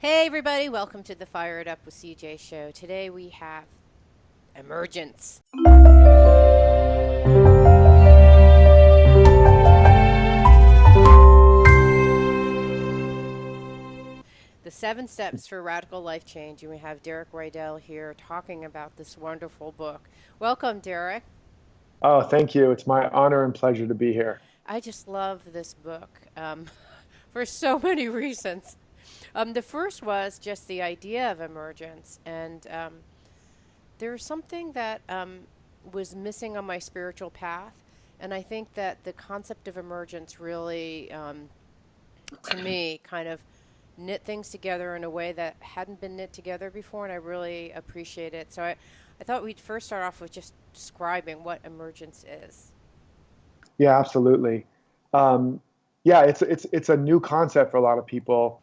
Hey, everybody, welcome to the Fire It Up with CJ show. Today we have Emergence. The 7 Steps for Radical Life Change. And we have Derek Rydell here talking about this wonderful book. Welcome, Derek. Oh, thank you. It's my honor and pleasure to be here. I just love this book for so many reasons. The first was just the idea of emergence, and there's something that was missing on my spiritual path. And I think that the concept of emergence really, to me, kind of knit things together in a way that hadn't been knit together before, and I really appreciate it. So I thought we'd first start off with just describing what emergence is. Yeah, absolutely. Um, yeah, it's a new concept for a lot of people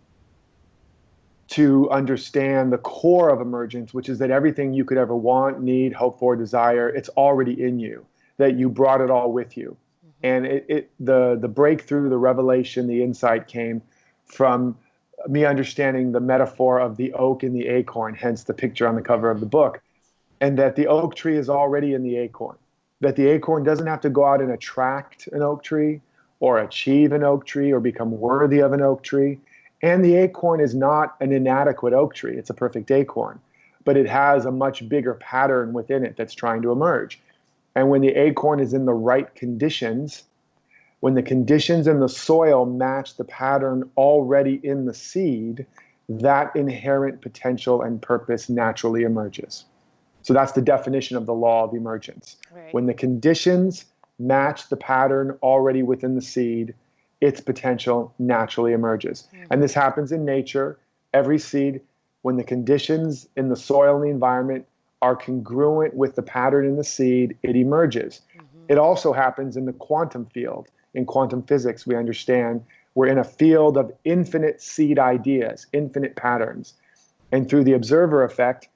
to understand the core of emergence, which is that everything you could ever want, need, hope for, desire, it's already in you, that you brought it all with you. Hmm. And the breakthrough, the revelation, the insight came from me understanding the metaphor of the oak and the acorn, hence the picture on the cover of the Hmm. book, and that the oak tree is already in the acorn, that the acorn doesn't have to go out and attract an oak tree or achieve an oak tree or become worthy of an oak tree. And the acorn is not an inadequate oak tree, it's a perfect acorn, but it has a much bigger pattern within it that's trying to emerge. And when the acorn is in the right conditions, when the conditions in the soil match the pattern already in the seed, that inherent potential and purpose naturally emerges. So that's the definition of the law of emergence. Right. When the conditions match the pattern already within the seed, its potential naturally emerges. And Hmm. this happens in nature. Every seed, when the conditions in the soil and the environment are congruent with the pattern in the seed, it emerges. Hmm. It also happens in the quantum field. In quantum physics, we understand we're in a field of infinite seed ideas, infinite patterns. And through the observer effect,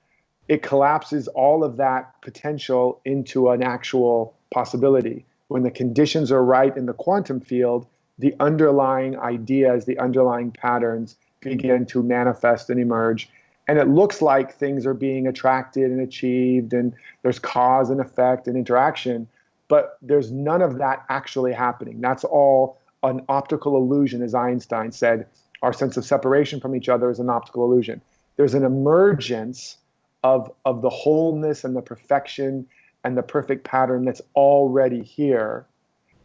it collapses all of that potential into an actual possibility. When the conditions are right in the quantum field, the underlying ideas, the underlying patterns begin to manifest and emerge. And it looks like things are being attracted and achieved, and there's cause and effect and interaction, but there's none of that actually happening. That's all an optical illusion, as Einstein said. Our sense of separation from each other is an optical illusion. There's an emergence of the wholeness and the perfection and the perfect pattern that's already here.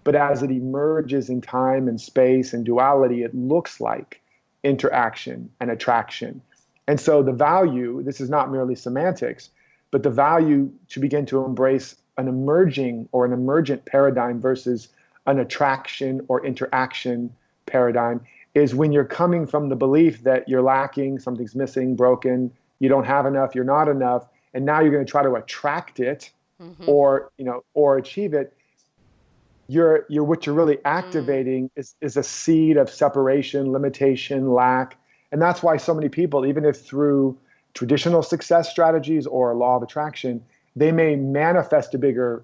But as it emerges in time and space and duality, it looks like interaction and attraction. And so the value, this is not merely semantics, but the value to begin to embrace an emerging or an emergent paradigm versus an attraction or interaction paradigm is when you're coming from the belief that you're lacking, something's missing, broken, you don't have enough, you're not enough, and now you're going to try to attract it Hmm. or achieve it. You're what you're really Mm. activating is a seed of separation, limitation, lack. And that's why so many people, even if through traditional success strategies or law of attraction, they may manifest a bigger,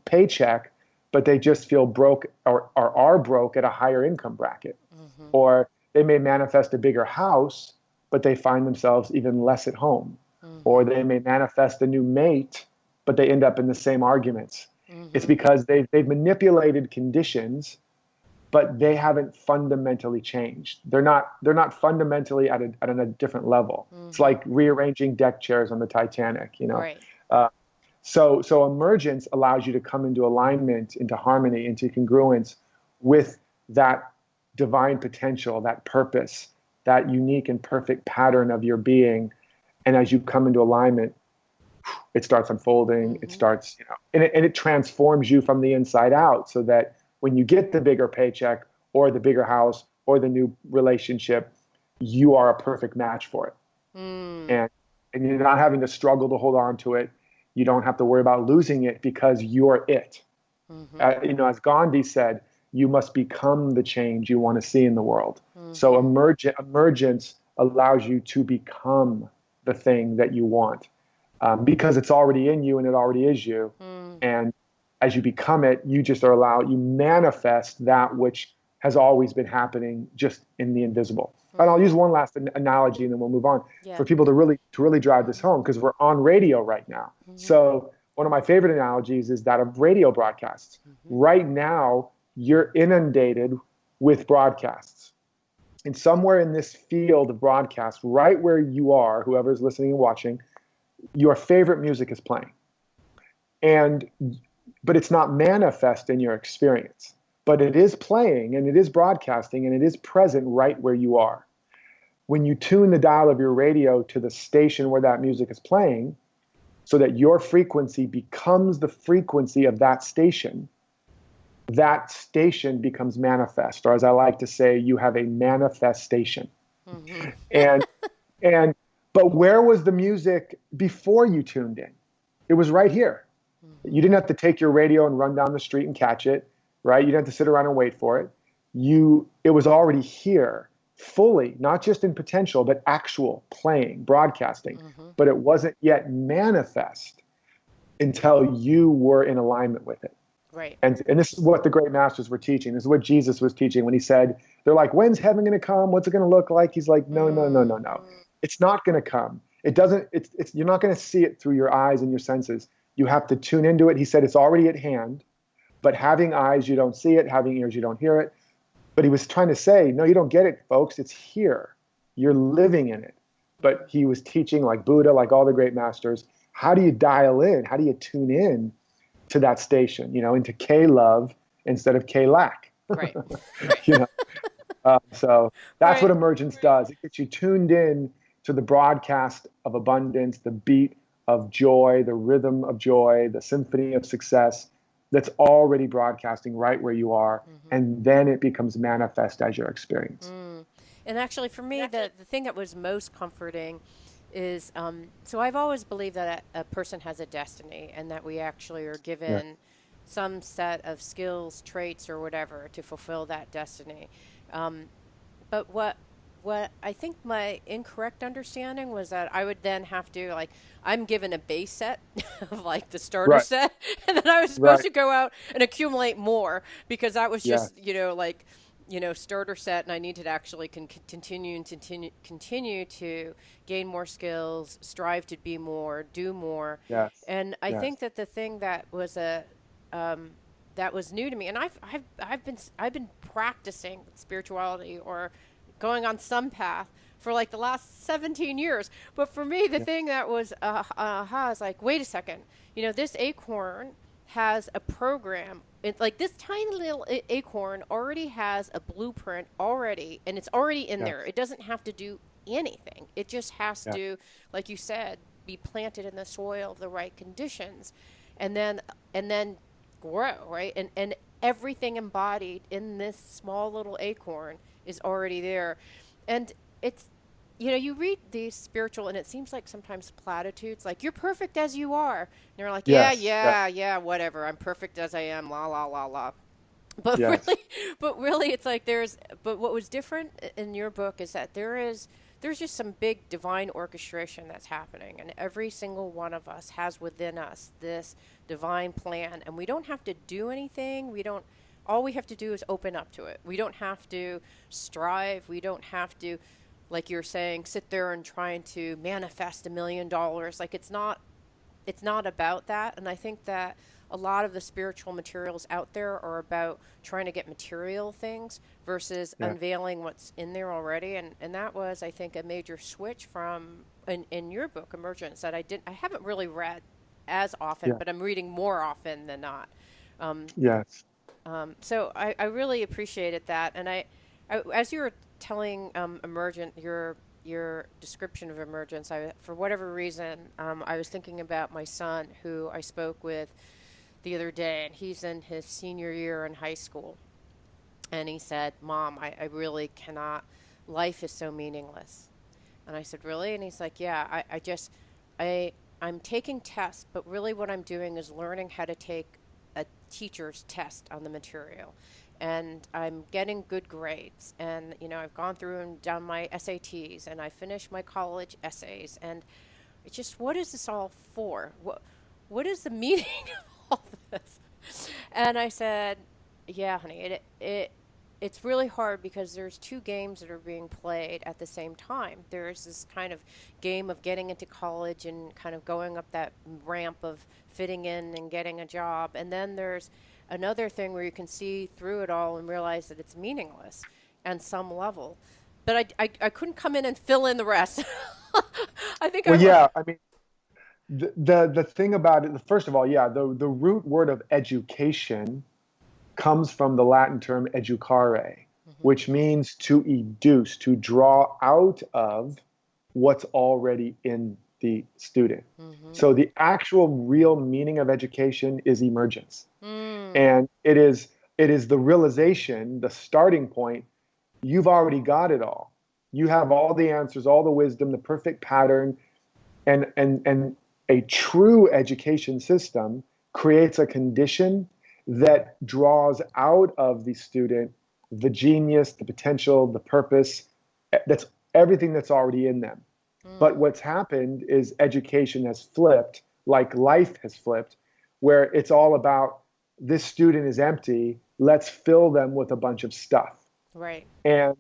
paycheck, but they just feel broke or are broke at a higher income bracket. Hmm. Or they may manifest a bigger house, but they find themselves even less at home. Or Hmm. they may manifest a new mate, but they end up in the same arguments. It's Hmm. because they've manipulated conditions, but they haven't fundamentally changed. They're not fundamentally at a different level. It's Hmm. like rearranging deck chairs on the Titanic. Right. Uh, so emergence allows you to come into alignment, into harmony, into congruence with that divine potential, that purpose, that unique and perfect pattern of your being. And as you come into alignment, it starts unfolding. It Hmm. starts, and it transforms you from the inside out so that when you get the bigger paycheck or the bigger house or the new relationship, you are a perfect match for it. Mm. And you're not having to struggle to hold on to it. You don't have to worry about losing it because you're it. Hmm. As Gandhi said, you must become the change you want to see in the world. So Hmm. emergence allows you to become the thing that you want, because it's already in you and it already is you. Mm. And as you become it, you just are allowed, you manifest that which has always been happening just in the invisible. And I'll use Mm. one last analogy and then we'll move on Yeah. for people to really drive this home because we're on radio right now. Mm-hmm. So one of my favorite analogies is that of radio broadcasts. Mm-hmm. Right now, you're inundated with broadcasts. And somewhere in this field of broadcast, right where you are, whoever's listening and watching, your favorite music is playing. And but it's not manifest in your experience. But it is playing and it is broadcasting and it is present right where you are. When you tune the dial of your radio to the station where that music is playing, so that your frequency becomes the frequency of that station becomes manifest. Or as I like to say, you have a manifestation. Mm-hmm. And and but where was the music before you tuned in? It was right here. You Mm-hmm. didn't have to take your radio and run down the street and catch it, right? You didn't have to sit around and wait for it. It was already here, fully, not just in potential, but actual playing, broadcasting. Mm-hmm. But it wasn't yet manifest until you were in alignment with it. Right. And this is what the great masters were teaching. This is what Jesus was teaching when he said, they're like, when's heaven going to come? What's it going to look like? He's like, no, no, no, no, no. Mm-hmm. It's not going to come. It doesn't, you're not going to see it through your eyes and your senses. You have to tune into it. He said it's already at hand, but having eyes, you don't see it. Having ears, you don't hear it. But he was trying to say, no, you don't get it, folks. It's here. You're living in it. But he was teaching, like Buddha, like all the great masters, how do you dial in? How do you tune in to that station, into K-love instead of K-lack? Right. you know, so that's what Right. emergence does. It gets you tuned in to the broadcast of abundance, the beat of joy, the rhythm of joy, the symphony of success that's already broadcasting right where you are. Mm-hmm. And then it becomes manifest as your experience. Mm. And actually, for me, the thing that was most comforting is so I've always believed that a person has a destiny and that we actually are Yeah. given some set of skills, traits, or whatever to fulfill that destiny. Um, but what I think my incorrect understanding was that I would then have to like I'm given a base set of like the starter Right. set, and then I was supposed Right. to go out and accumulate more because that was Yeah. just like starter set, and I needed to actually continue and continue to gain more skills, strive to be more, do more. Yes. And I Yes. think that the thing um, that was new to me, and I've been practicing spirituality or going on some path for like the last 17 years. But for me, the Yeah. thing that was aha is like, wait a second, this acorn has a program. It's like this tiny little acorn already has a blueprint already, and it's already in there. Yes. It doesn't have to do anything. It just has Yeah. to, like you said, be planted in the soil of the right conditions, and then grow, right? And everything embodied in this small little acorn is already there. And it's you read these spiritual and it seems like sometimes platitudes like you're perfect as you are. And you're like, yeah, Yes. Yes. yeah, yeah, whatever. I'm perfect as I am, la la la la. But Yes. really it's like but what was different in your book is that there's just some big divine orchestration that's happening, and every single one of us has within us this divine plan, and we don't have to do anything. We don't All we have to do is open up to it. We don't have to strive. We don't have to, like you're saying, sit there and trying to manifest $1 million. Like it's not about that. And I think that a lot of the spiritual materials out there are about trying to get material things versus Yeah. unveiling what's in there already. And that was, I think, a major switch from in your book, Emergence, that I haven't really read as often, Yeah. but I'm reading more often than not. Um, Yes. so I really appreciated that. And as you were telling Emergent, your description of Emergence, for whatever reason, I was thinking about my son who I spoke with the other day, and he's in his senior year in high school. And he said, Mom, I really cannot, life is so meaningless. And I said, really? And he's like, yeah, I'm taking tests, but really what I'm doing is learning how to take a teacher's test on the material. And I'm getting good grades. And, I've gone through and done my SATs, and I finished my college essays. And it's just, what is this all for? What is the meaning of all this? And I said, yeah, honey, it's really hard because there's two games that are being played at the same time. There's this kind of game of getting into college and kind of going up that ramp of fitting in and getting a job. And then there's another thing where you can see through it all and realize that it's meaningless on some level. But I couldn't come in and fill in the rest. I think Well, I'm. yeah, I mean, the thing about it, first of all, yeah, the root word of education comes from the Latin term educare, Mhm. which means to educe, to draw out of what's already in the student. Mhm. So the actual real meaning of education is emergence. Mm. And it is the realization, the starting point, you've already got it all. You have all the answers, all the wisdom, the perfect pattern, and a true education system creates a condition that draws out of the student the genius, the potential, the purpose, that's everything that's already in them. But Mm. what's happened is education has flipped, like life has flipped, where it's all about this student is empty, let's fill them with a bunch of stuff. Right. And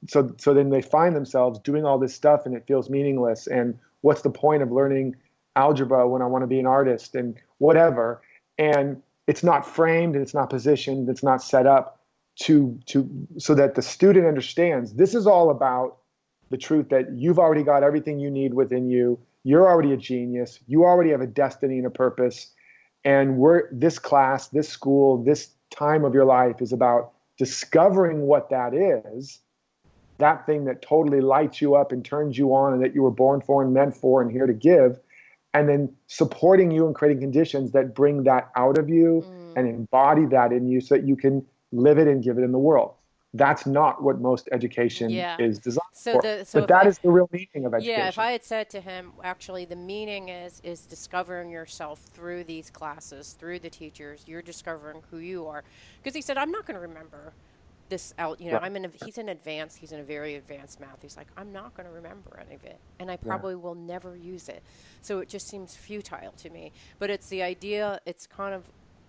so then they find themselves doing all this stuff and it feels meaningless. And what's the point of learning algebra when I want to be an artist and whatever? And it's not framed and it's not positioned, it's not set up to so that the student understands this is all about the truth that you've already got everything you need within you. You're already a genius. You already have a destiny and a purpose. And this class, this school, this time of your life is about discovering what that is, that thing that totally lights you up and turns you on and that you were born for and meant for and here to give, and then supporting you and creating conditions that bring that out of you Mm. and embody that in you so that you can live it and give it in the world. That's not what most education Yeah. is designed So for. the so But if that I is the real meaning of Yeah, if education. I had said to him, actually, the meaning is discovering yourself through these classes, through the teachers. You're discovering who you are, because he said, I'm not going to remember this out. Right. He's in advanced. He's in a very advanced math. He's like, I'm not going to remember any of it, and I Yeah. probably will never use it. So it just seems futile to me. But it's the idea. It's kind of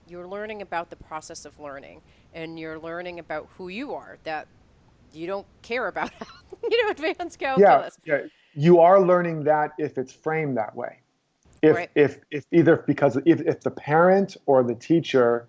you're learning about the process of learning, and you're learning about who you are. That you don't care about, advanced Yeah. calculus. Yeah. You are learning that if it's framed that way. If Right. if if either because if the parent or the teacher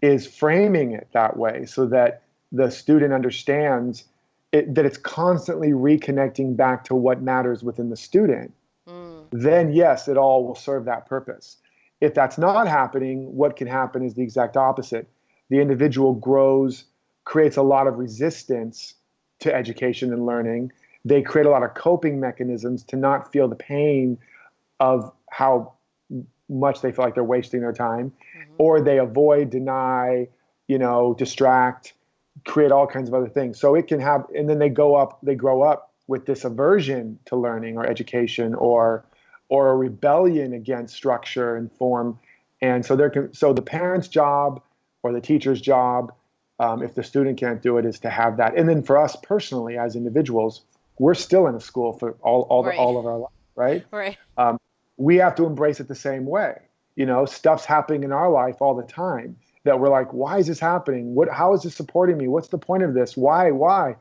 is framing it that way so that the student understands that it's constantly reconnecting back to what matters within the student, Mm. then yes, it all will serve that purpose. If that's not happening, what can happen is the exact opposite. The individual grows, creates a lot of resistance to education and learning. They create a lot of coping mechanisms to not feel the pain of how much they feel like they're wasting their time, Mhm. or they avoid, deny, distract, create all kinds of other things. So it can have, and then they grow up with this aversion to learning or education, Mm. or a rebellion against structure and form. And so the parent's job or the teacher's job, if the student can't do it, is to have that. And then for us personally, as individuals, we're still in a school for Right. all of our life, right? Right. Um, we have to embrace it the same way. Stuff's happening in our life all the time that we're like, why is this happening? How is this supporting me? What's the point of this? Why?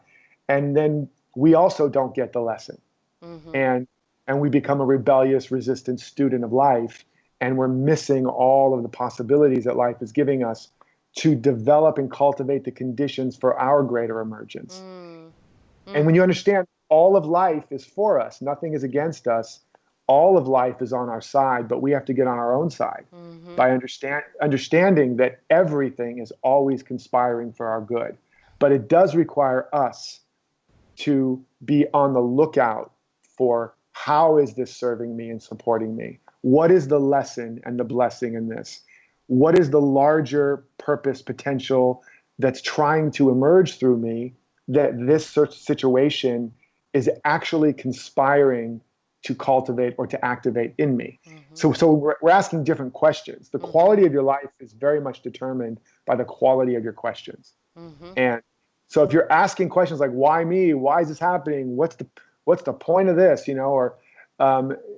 And then we also don't get the lesson. Mhm. And we become a rebellious, resistant student of life. And we're missing all of the possibilities that life is giving us to develop and cultivate the conditions for our greater emergence. Mm. And Mm. when you understand all of life is for us, nothing is against us, all of life is on our side, but we have to get on our own side Mhm. by understanding that everything is always conspiring for our good. But it does require us to be on the lookout for how is this serving me and supporting me? What is the lesson and the blessing in this? What is the larger purpose potential that's trying to emerge through me that this situation is actually conspiring to cultivate or to activate in me? Mhm. So we're asking different questions. The Mhm. quality of your life is very much determined by the quality of your questions. Mhm. And so if you're asking questions like, why me? Why is this happening? What's the point of this? Or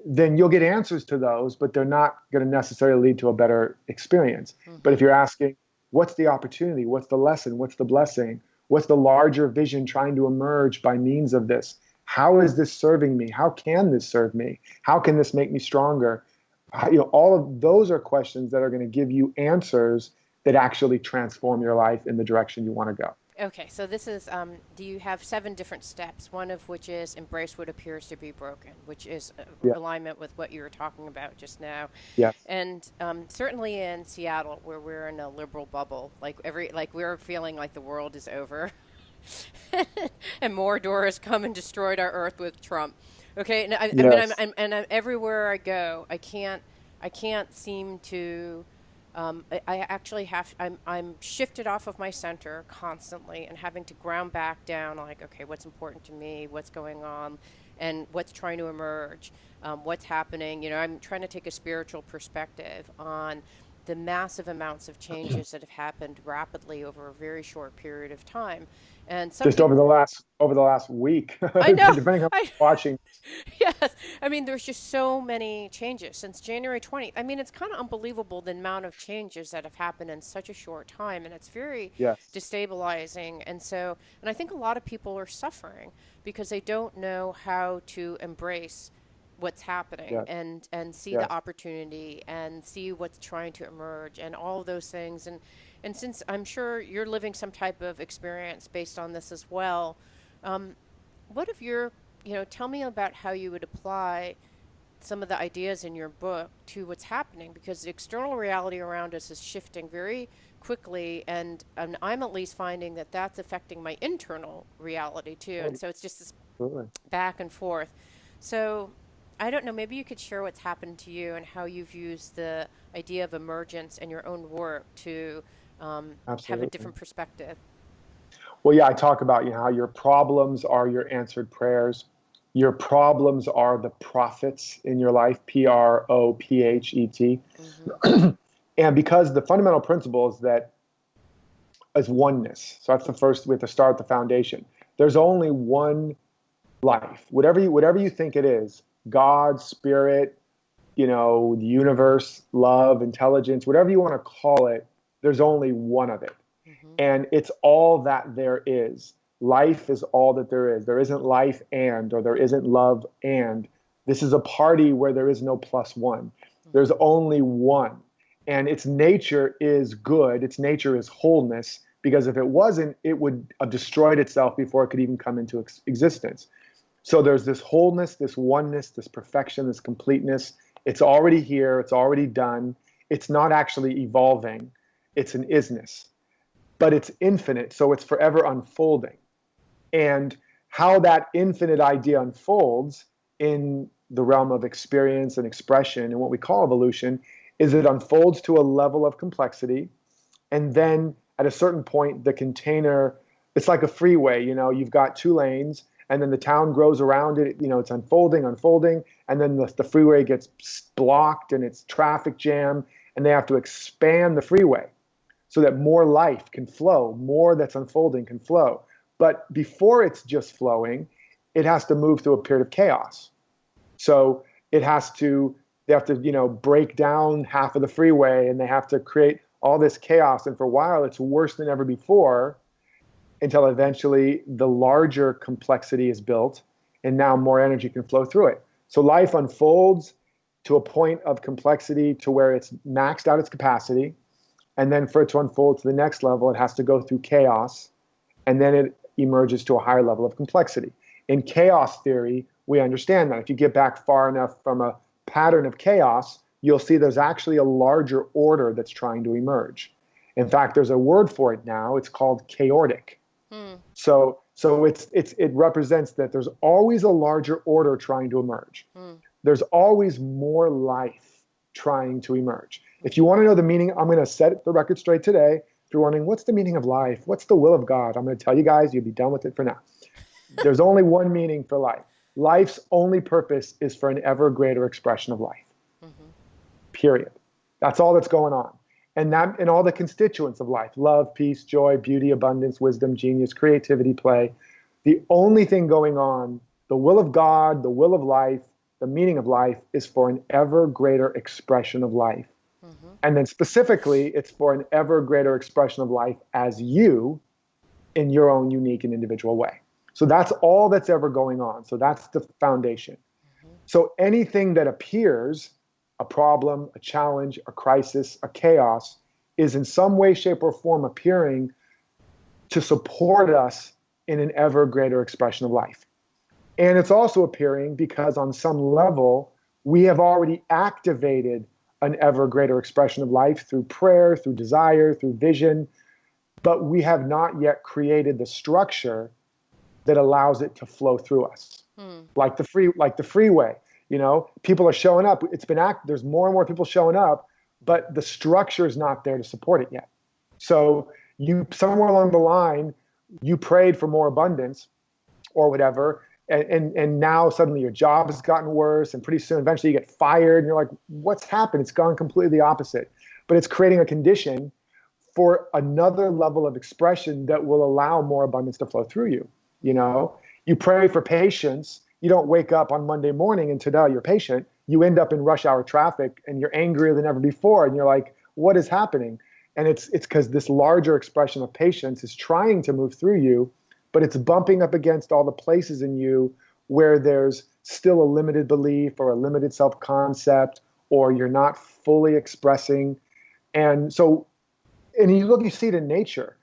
then you'll get answers to those, but they're not going to necessarily lead to a better experience. But if Mhm. you're asking, What's the opportunity? What's the lesson? What's the blessing? What's the larger vision trying to emerge by means of this? How is this serving me? How can this serve me? How can this make me stronger? All of those are questions that are going to give you answers that actually transform your life in the direction you want to go. Okay, so this is, do you have 7 different steps, one of which is embrace what appears to be broken, which is Yeah. alignment with what you were talking about just now. Yes. And certainly in Seattle, where we're in a liberal bubble, like we're feeling like the world is over, and Mordor has come and destroyed our Earth with Trump. Okay, and I mean, Yes. everywhere I go, I can't seem to. I actually have. I'm shifted off of my center constantly, and having to ground back down. Like, okay, what's important to me? What's going on? And what's trying to emerge? What's happening? I'm trying to take a spiritual perspective on the massive amounts of changes that have happened rapidly over a very short period of time. And some Just people, over the last week, I know, depending on I watching. yes. I mean, there's just so many changes since January 20th. I mean, it's kind of unbelievable the amount of changes that have happened in such a short time, and it's very Yes. destabilizing. And I think a lot of people are suffering because they don't know how to embrace what's happening Yes. and see the Yes. opportunity and see what's trying to emerge and all of those things. And since I'm sure you're living some type of experience based on this as well, um, what if you're, tell me about how you would apply some of the ideas in your book to what's happening because the external reality around us is shifting very quickly, and I'm at least finding that that's affecting my internal reality too. And so it's just this Absolutely. back and forth. So I don't know, maybe you could share what's happened to you and how you've used the idea of emergence in your own work to have a Absolutely. different perspective. Well, yeah, I talk about how your problems are your answered prayers. Your problems are the prophets in your life, prophet. Mm-hmm. And because the fundamental principle is that is oneness. So that's the first, we have to start the foundation. There's only one life. Whatever you think it is, God, spirit, the universe, love, intelligence, whatever you want to call it, there's only one of it. Mm-hmm. And it's all that there is. Life is all that there is. There isn't life and, or there isn't love and. This is a party where there is no plus one. Mm-hmm. There's only one. And its nature is good. Its nature is wholeness, because if it wasn't, it would have destroyed itself before it could even come into existence. So there's this wholeness, this oneness, this perfection, this completeness. It's already here. It's already done. It's not actually evolving. It's an isness, but it's infinite. So it's forever unfolding. And how that infinite idea unfolds in the realm of experience and expression and what we call evolution is it unfolds to a level of complexity. And then at a certain point, the container, it's like a freeway, you've got 2 lanes and then the town grows around it, it's unfolding, and then the freeway gets blocked and it's traffic jam and they have to expand the freeway so that more life can flow, more that's unfolding can flow. But before it's just flowing, it has to move through a period of chaos. So they have to, break down half of the freeway and they have to create all this chaos. And for a while, it's worse than ever before until eventually the larger complexity is built and now more energy can flow through it. So life unfolds to a point of complexity to where it's maxed out its capacity. And then for it to unfold to the next level, it has to go through chaos. And then it emerges to a higher level of complexity. In chaos theory, we understand that if you get back far enough from a pattern of chaos, you'll see there's actually a larger order that's trying to emerge. In fact, there's a word for it now. It's called chaotic. Hmm. So it represents that there's always a larger order trying to emerge. Hmm. There's always more life trying to emerge. If you want to know the meaning, I'm going to set the record straight today. If you're wondering, what's the meaning of life? What's the will of God? I'm going to tell you guys, you'll be done with it for now. There's only one meaning for life. Life's only purpose is for an ever greater expression of life. Mm-hmm. Period. That's all that's going on. And all the constituents of life, love, peace, joy, beauty, abundance, wisdom, genius, creativity, play. The only thing going on, the will of God, the will of life, the meaning of life is for an ever greater expression of life. Mm-hmm. And then specifically, it's for an ever greater expression of life as you in your own unique and individual way. So that's all that's ever going on. So that's the foundation. Mm-hmm. So anything that appears, a problem, a challenge, a crisis, a chaos, is in some way, shape, or form appearing to support us in an ever greater expression of life. And it's also appearing because on some level, we have already activated an ever greater expression of life through prayer, through desire, through vision, but we have not yet created the structure that allows it to flow through us. Mm. Like the freeway, people are showing up. There's more and more people showing up, but the structure is not there to support it yet. So you somewhere along the line, you prayed for more abundance or whatever, and now suddenly your job has gotten worse, and pretty soon eventually you get fired, and you're like, what's happened? It's gone completely the opposite. But it's creating a condition for another level of expression that will allow more abundance to flow through you. You pray for patience. You don't wake up on Monday morning and today you're patient. You end up in rush hour traffic and you're angrier than ever before. And you're like, what is happening? And it's because this larger expression of patience is trying to move through you, but it's bumping up against all the places in you where there's still a limited belief or a limited self-concept, or you're not fully expressing. And so, and you see it in nature,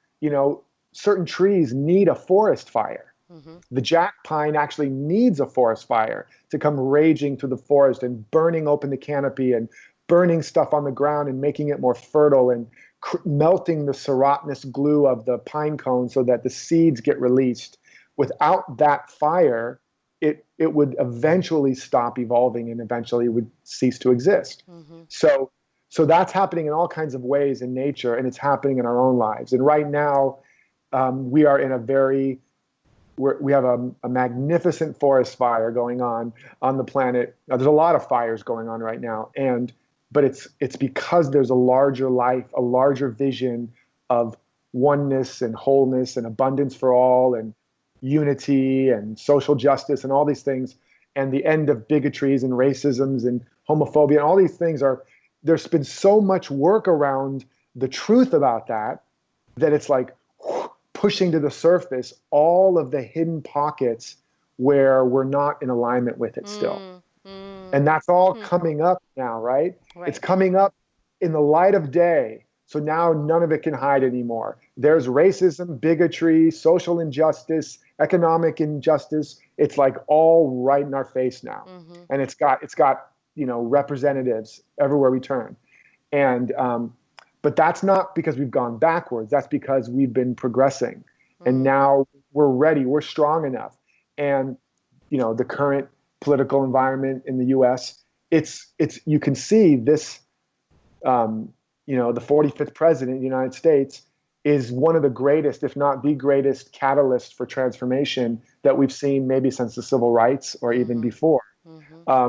certain trees need a forest fire. Mm-hmm. The jack pine actually needs a forest fire to come raging through the forest and burning open the canopy and burning stuff on the ground and making it more fertile and melting the serotinous glue of the pine cone so that the seeds get released. Without that fire, it would eventually stop evolving and eventually would cease to exist. Mm-hmm. So that's happening in all kinds of ways in nature, and it's happening in our own lives. And right now, we are in we have a magnificent forest fire going on the planet. Now, there's a lot of fires going on right now, but it's because there's a larger life, a larger vision of oneness and wholeness and abundance for all and unity and social justice and all these things, and the end of bigotries and racisms and homophobia and all these things there's been so much work around the truth about that it's like pushing to the surface all of the hidden pockets where we're not in alignment with it still. And that's all coming up now, right? It's coming up in the light of day. So now none of it can hide anymore. There's racism, bigotry, social injustice, economic injustice. It's like all right in our face now. Mm-hmm. And it's got representatives everywhere we turn. And but that's not because we've gone backwards. That's because we've been progressing. And now we're ready. We're strong enough. And, the current political environment in the U.S., you can see this, the 45th president of the United States is one of the greatest, if not the greatest catalyst for transformation that we've seen maybe since the civil rights or even before. Mm-hmm.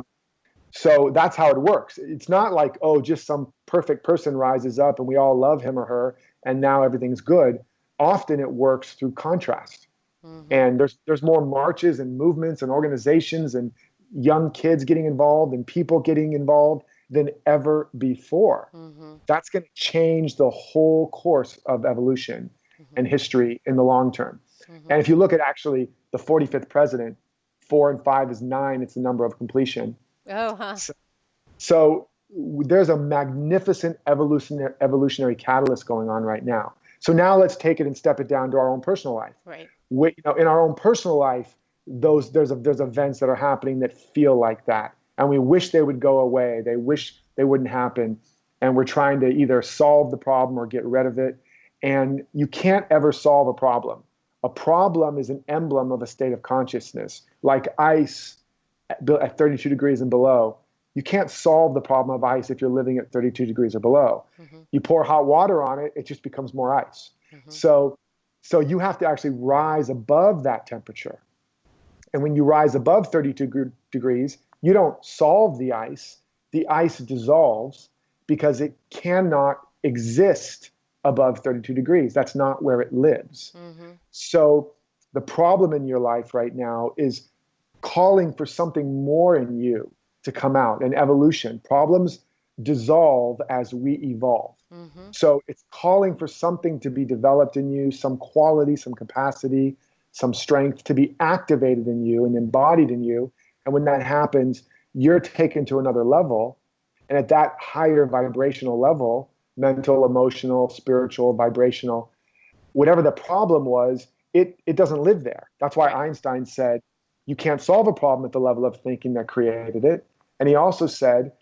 So that's how it works. It's not like, just some perfect person rises up and we all love him or her and now everything's good. Often it works through contrast. Mm-hmm. And there's more marches and movements and organizations and young kids getting involved and people getting involved than ever before. Mm-hmm. That's going to change the whole course of evolution and history in the long term. Mm-hmm. And if you look at actually the 45th president, 4 and 5 is 9. It's the number of completion. Oh, huh. So there's a magnificent evolutionary catalyst going on right now. So now let's take it and step it down to our own personal life. Right. In our own personal life, there's events that are happening that feel like that, and we wish they would go away. They wish they wouldn't happen, and we're trying to either solve the problem or get rid of it. And you can't ever solve a problem. A problem is an emblem of a state of consciousness, like ice at 32 degrees and below. You can't solve the problem of ice if you're living at 32 degrees or below. Mm-hmm. You pour hot water on it, it just becomes more ice. Mm-hmm. So you have to actually rise above that temperature. And when you rise above 32 degrees, you don't solve the ice. The ice dissolves because it cannot exist above 32 degrees. That's not where it lives. Mm-hmm. So the problem in your life right now is calling for something more in you to come out, and evolution. Problems dissolve as we evolve. Mm-hmm. So it's calling for something to be developed in you, some quality, some capacity, some strength to be activated in you and embodied in you. And when that happens, you're taken to another level. And at that higher vibrational level, mental, emotional, spiritual, vibrational, whatever the problem was, it doesn't live there. That's why Right. Einstein said, you can't solve a problem at the level of thinking that created it. And he also said,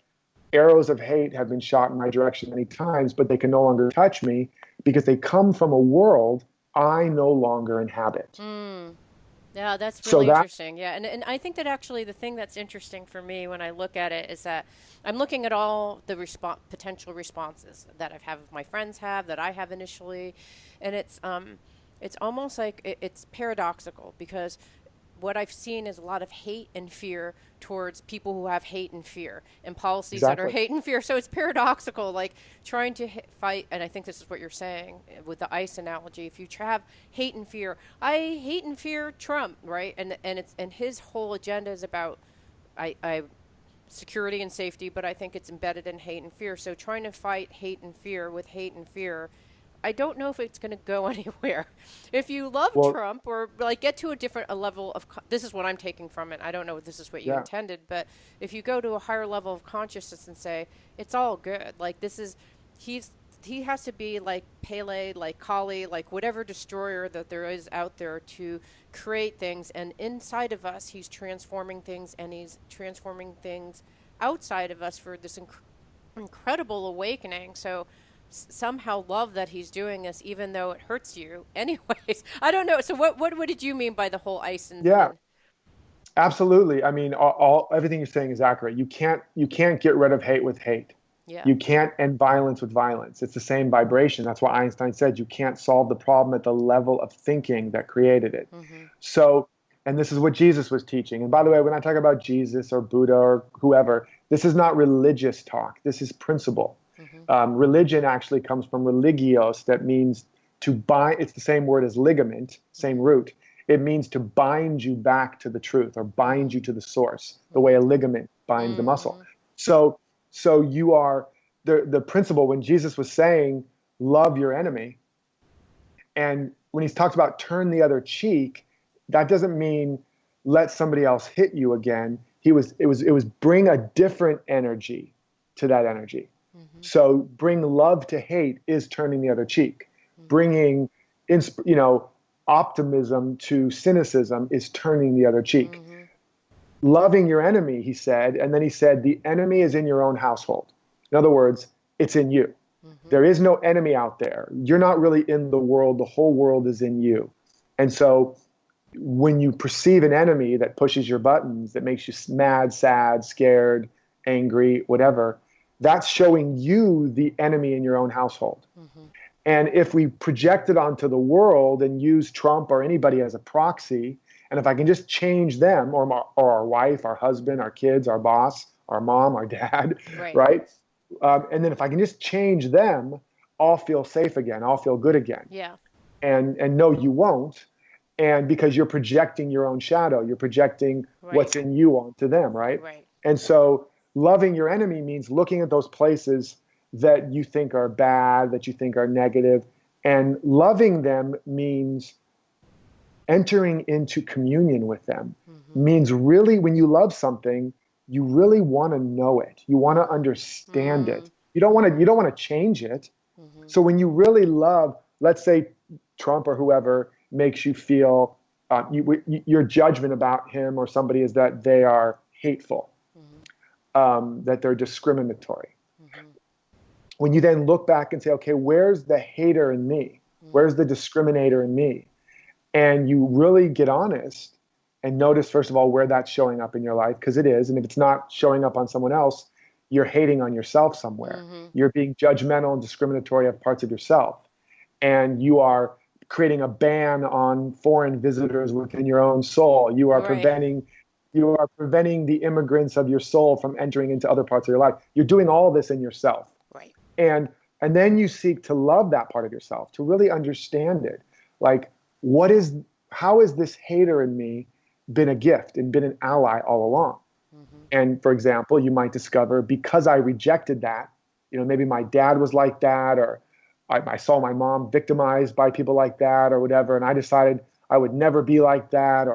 arrows of hate have been shot in my direction many times, but they can no longer touch me because they come from a world I no longer inhabit. Mm. Yeah, that's So really that, interesting. Yeah, and I think that actually the thing that's interesting for me when I look at it is that I'm looking at all the potential responses that I've had, my friends have, that I have initially, and it's almost like it's paradoxical because what I've seen is a lot of hate and fear towards people who have hate and fear and policies that are exactly. hate and fear. So it's paradoxical, like trying to fight. And I think this is what you're saying with the ice analogy. If you have hate and fear, I hate and fear Trump, right? And his whole agenda is about I security and safety, but I think it's embedded in hate and fear. So trying to fight hate and fear with hate and fear, I don't know if it's going to go anywhere. If you love Well, Trump or like get to a level of this is what I'm taking from it. I don't know if this is what you yeah. intended, but if you go to a higher level of consciousness and say it's all good, like this is he's he has to be like Pele, like Kali, like whatever destroyer that there is out there to create things. And inside of us, he's transforming things, and he's transforming things outside of us for this incredible awakening. So somehow love that he's doing this, even though it hurts you. Anyways, I don't know. So what did you mean by the whole ice Yeah, and absolutely. I mean, everything you're saying is accurate. You can't get rid of hate with hate. yeah. You can't end violence with violence. It's the same vibration. That's why Einstein said you can't solve the problem at the level of thinking that created it. Mm-hmm. So, and this is what Jesus was teaching. And by the way, when I talk about Jesus or Buddha or whoever, this is not religious talk. This is principle. Mm-hmm. Religion actually comes from religios, that means to bind. It's the same word as ligament, same root. It means to bind you back to the truth or bind you to the source, the way a ligament binds the muscle. Mm-hmm. So, so you are the principle when Jesus was saying, love your enemy. And when he's talked about turn the other cheek, that doesn't mean let somebody else hit you again. It was bring a different energy to that energy. Mm-hmm. So bring love to hate is turning the other cheek. Mm-hmm. Bringing, optimism to cynicism is turning the other cheek. Mm-hmm. Loving your enemy, he said, and then he said, the enemy is in your own household. In other words, it's in you. Mm-hmm. There is no enemy out there. You're not really in the world. The whole world is in you. And so when you perceive an enemy that pushes your buttons, that makes you mad, sad, scared, angry, whatever, that's showing you the enemy in your own household. Mm-hmm. And if we project it onto the world and use Trump or anybody as a proxy, and if I can just change them or our wife, our husband, our kids, our boss, our mom, our dad, Right. right? And then if I can just change them, I'll feel safe again. I'll feel good again. Yeah. And no, you won't. And because you're projecting your own shadow, you're projecting Right. what's in you onto them, right? Right. And so loving your enemy means looking at those places that you think are bad, that you think are negative, and loving them means entering into communion with them. Mm-hmm. Means really, when you love something, you really want to know it. You want to understand it. You don't want to change it. Mm-hmm. So when you really love, let's say Trump or whoever makes you feel your judgment about him or somebody is that they are hateful, that they're discriminatory. Mm-hmm. When you then look back and say, okay, where's the hater in me? Where's the discriminator in me? And you really get honest and notice, first of all, where that's showing up in your life, because it is. And if it's not showing up on someone else, you're hating on yourself somewhere. Mm-hmm. You're being judgmental and discriminatory of parts of yourself. And you are creating a ban on foreign visitors within your own soul. You are Right. preventing the immigrants of your soul from entering into other parts of your life. You're doing all this in yourself. Right. And then you seek to love that part of yourself, to really understand it. Like, how is this hater in me been a gift and been an ally all along? Mm-hmm. And for example, you might discover because I rejected that, maybe my dad was like that, or I saw my mom victimized by people like that or whatever, and I decided I would never be like that,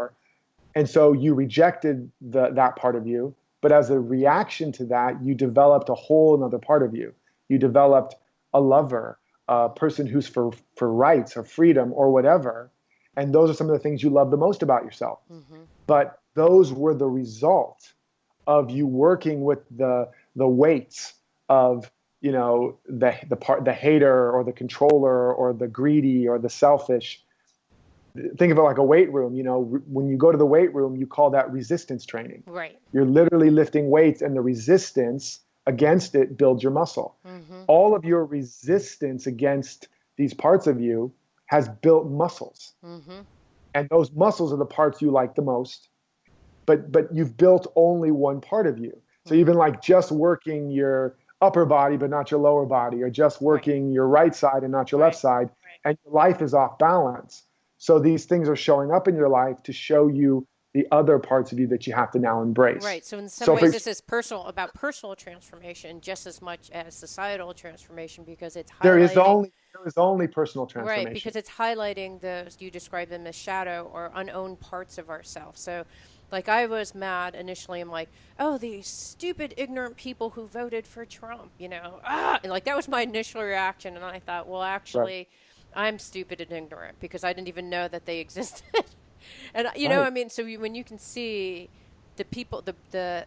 and so you rejected that part of you. But as a reaction to that, you developed a whole another part of you. You developed a lover, a person who's for rights or freedom or whatever. And those are some of the things you love the most about yourself. Mm-hmm. But those were the result of you working with the weights of the hater or the controller or the greedy or the selfish. Think of it like a weight room. When you go to the weight room, you call that resistance training. Right. You're literally lifting weights, and the resistance against it builds your muscle. Mm-hmm. All of your resistance against these parts of you has built muscles. Mm-hmm. And those muscles are the parts you like the most. But you've built only one part of you. So you've been like just working your upper body, but not your lower body, or just working your right side and not your left side. And your life is off balance. So these things are showing up in your life to show you the other parts of you that you have to now embrace. Right. So in some ways, this is about personal transformation just as much as societal transformation, because it's highlighting. There is only personal transformation. Right, because it's highlighting those, you describe them as shadow or unowned parts of ourselves. So, like, I was mad initially. I'm like, oh, these stupid, ignorant people who voted for Trump, and like that was my initial reaction. And I thought, well, actually, I'm stupid and ignorant because I didn't even know that they existed. And I mean, so when you can see the people, the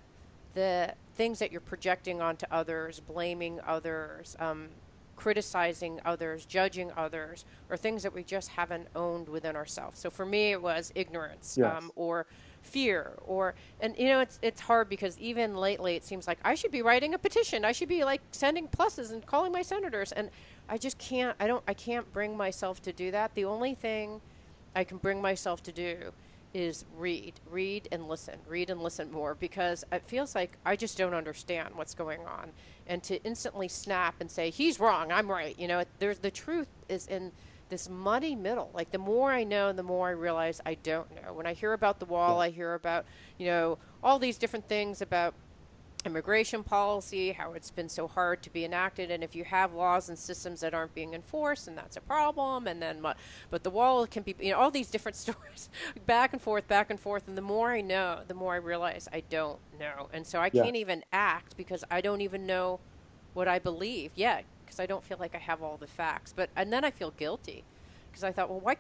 things that you're projecting onto others, blaming others, criticizing others, judging others, or things that we just haven't owned within ourselves. So for me, it was ignorance, or fear, and it's hard because even lately it seems like I should be writing a petition. I should be like sending pluses and calling my senators, and I just can't. I can't bring myself to do that. The only thing I can bring myself to do is read and listen more, because it feels like I just don't understand what's going on, and to instantly snap and say he's wrong, I'm right. There's the truth is in this muddy middle. Like the more I know, the more I realize I don't know. When I hear about the wall, I hear about all these different things about immigration policy, how it's been so hard to be enacted, and if you have laws and systems that aren't being enforced, and that's a problem, and then but the wall can be, all these different stories back and forth, and the more I know, the more I realize I don't know, and so I can't even act because I don't even know what I believe yet, because I don't feel like I have all the facts, and then I feel guilty. Because I thought, well, why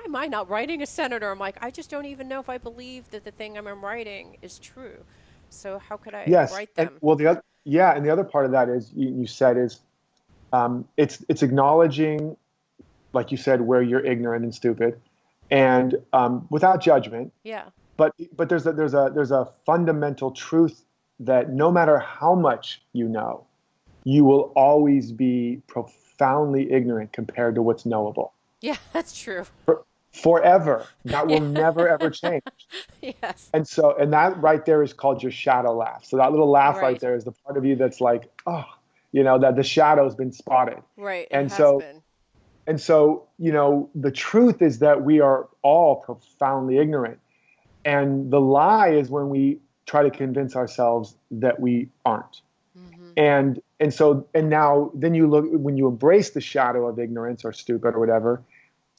am I not writing a senator? I'm like, I just don't even know if I believe that the thing I'm writing is true. So how could I write them? And, well, and the other part of that is you said is it's acknowledging, like you said, where you're ignorant and stupid, and without judgment. Yeah. But there's a fundamental truth that no matter how much you know, you will always be profoundly ignorant compared to what's knowable. Yeah, that's true. Forever. That will never, ever change. Yes. And that right there is called your shadow laugh. So that little laugh right there is the part of you that's like, oh, that the shadow's been spotted. Right. And so the truth is that we are all profoundly ignorant. And the lie is when we try to convince ourselves that we aren't. Mm-hmm. And now then you look, when you embrace the shadow of ignorance or stupid or whatever,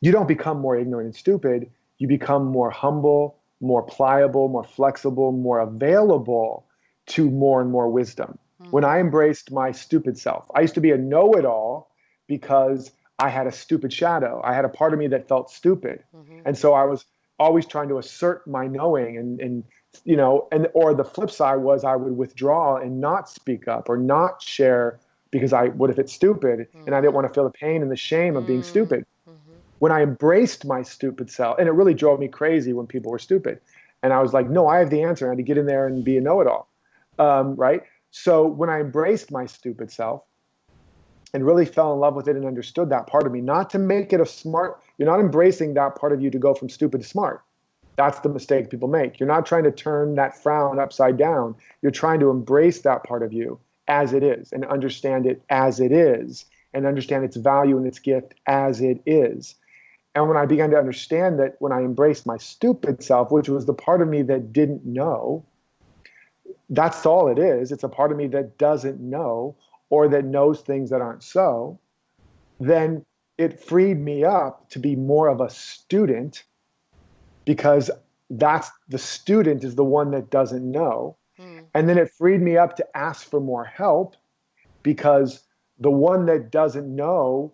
you don't become more ignorant and stupid. You become more humble, more pliable, more flexible, more available to more and more wisdom. Mm-hmm. When I embraced my stupid self, I used to be a know-it-all because I had a stupid shadow. I had a part of me that felt stupid. Mm-hmm. And so I was always trying to assert my knowing or the flip side was I would withdraw and not speak up or not share because what if it's stupid? Mm-hmm. And I didn't want to feel the pain and the shame of being stupid. When I embraced my stupid self, and it really drove me crazy when people were stupid. And I was like, no, I have the answer. I had to get in there and be a know-it-all, right? So when I embraced my stupid self and really fell in love with it and understood that part of me, not to make it you're not embracing that part of you to go from stupid to smart. That's the mistake people make. You're not trying to turn that frown upside down. You're trying to embrace that part of you as it is and understand it as it is and understand its value and its gift as it is. And when I began to understand that, when I embraced my stupid self, which was the part of me that didn't know, that's all it is. It's a part of me that doesn't know or that knows things that aren't so. Then it freed me up to be more of a student, because that's the student is the one that doesn't know. Mm. And then it freed me up to ask for more help, because the one that doesn't know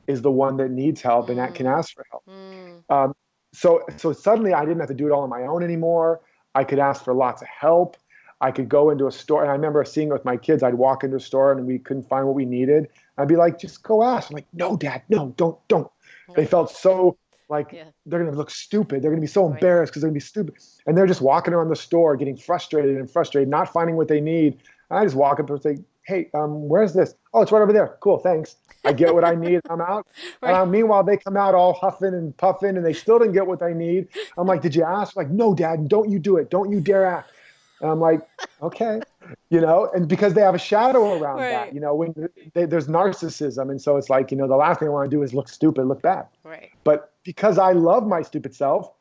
is the one that needs help and that can Mm. ask for help. Mm. Um, so suddenly I didn't have to do it all on my own anymore. I could ask for lots of help. I could go into a store, and I remember seeing it with my kids. I'd walk into a store and we couldn't find what we needed. I'd be like, just go ask. I'm like, no, Dad, no, don't. They felt so like Yeah. they're going to look stupid. They're going to be so Right. embarrassed because they're going to be stupid. And they're just walking around the store getting frustrated, not finding what they need. And I just walk up and say, hey, where's this? Oh, it's right over there. Cool, thanks. I get what I need. I'm out. And Right. meanwhile, they come out all huffing and puffing, and they still didn't get what they need. I'm like, did you ask? Like, no, Dad, don't you do it. Don't you dare ask. And I'm like, okay, and because they have a shadow around that, Right. when there's narcissism. And so it's like, the last thing I want to do is look stupid, look bad. Right. But because I love my stupid self,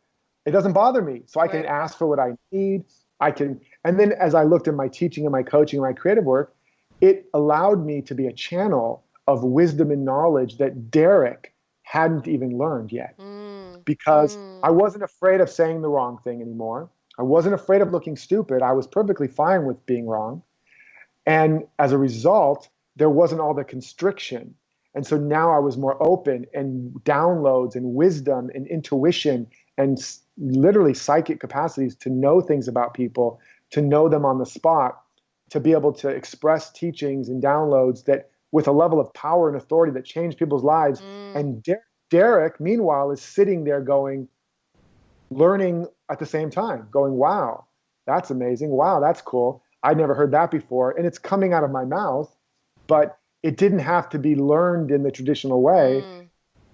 it doesn't bother me. So I can Right. ask for what I need. And then as I looked at my teaching and my coaching and my creative work, it allowed me to be a channel of wisdom and knowledge that Derek hadn't even learned yet, Mm. because I Mm. wasn't afraid of saying the wrong thing anymore. I wasn't afraid of looking stupid. I was perfectly fine with being wrong. And as a result, there wasn't all the constriction. And so now I was more open, and downloads and wisdom and intuition and literally psychic capacities to know things about people, to know them on the spot, to be able to express teachings and downloads that with a level of power and authority that changed people's lives. Mm. And Derek, meanwhile, is sitting there learning at the same time, going, wow, that's amazing. Wow, that's cool. I'd never heard that before. And it's coming out of my mouth, but it didn't have to be learned in the traditional way. Mm.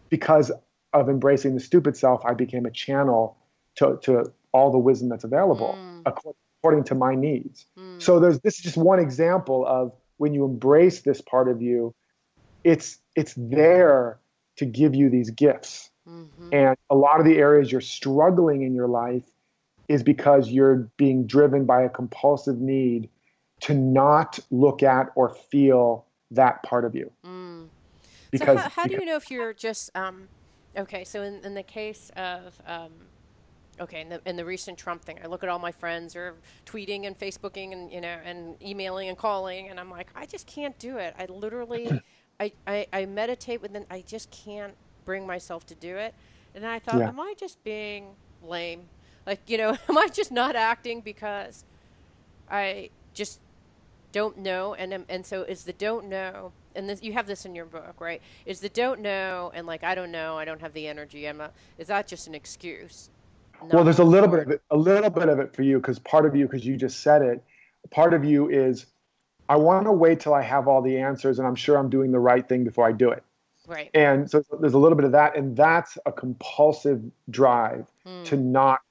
Because of embracing the stupid self, I became a channel to all the wisdom that's available Mm. according to my needs. Mm. So this is just one example of when you embrace this part of you, it's there to give you these gifts. Mm-hmm. And a lot of the areas you're struggling in your life is because you're being driven by a compulsive need to not look at or feel that part of you. Mm. So Because, how do you know if you're just okay, so in the case of okay, in the recent Trump thing, I look at all my friends are tweeting and Facebooking and and emailing and calling, and I'm like, I just can't do it. I literally I meditate with them. I just can't bring myself to do it. And then I thought, yeah. am I just being lame? Like, am I just not acting because I just don't know? And so is the don't know, and this, you have this in your book, right? Is the don't know and like I don't know, I don't have the energy. Is that just an excuse Well, not to there's a move little bit forward? of it, for you, because part of you, because you just said it, part of you is, I want to wait till I have all the answers and I'm sure I'm doing the right thing before I do it. Right. And so there's a little bit of that. And that's a compulsive drive to Mm. not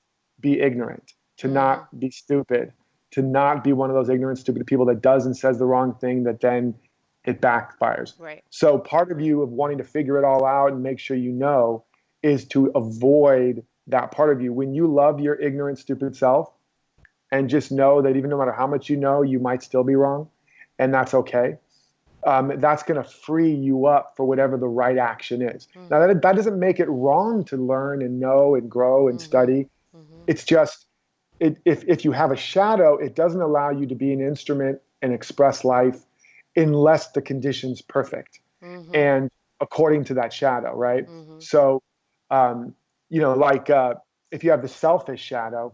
be ignorant, to Mm-hmm. not be stupid, to not be one of those ignorant, stupid people that does and says the wrong thing that then it backfires. Right. So part of you of wanting to figure it all out and make sure is to avoid that part of you. When you love your ignorant, stupid self, and just know that even no matter how much you might still be wrong, and that's okay. That's going to free you up for whatever the right action is. Now, Mm-hmm. that doesn't make it wrong to learn and know and grow and Mm-hmm. study. Mm-hmm. It's just, if you have a shadow, it doesn't allow you to be an instrument and express life unless the condition's perfect Mm-hmm. and according to that shadow, right? Mm-hmm. So, um, like if you have the selfish shadow,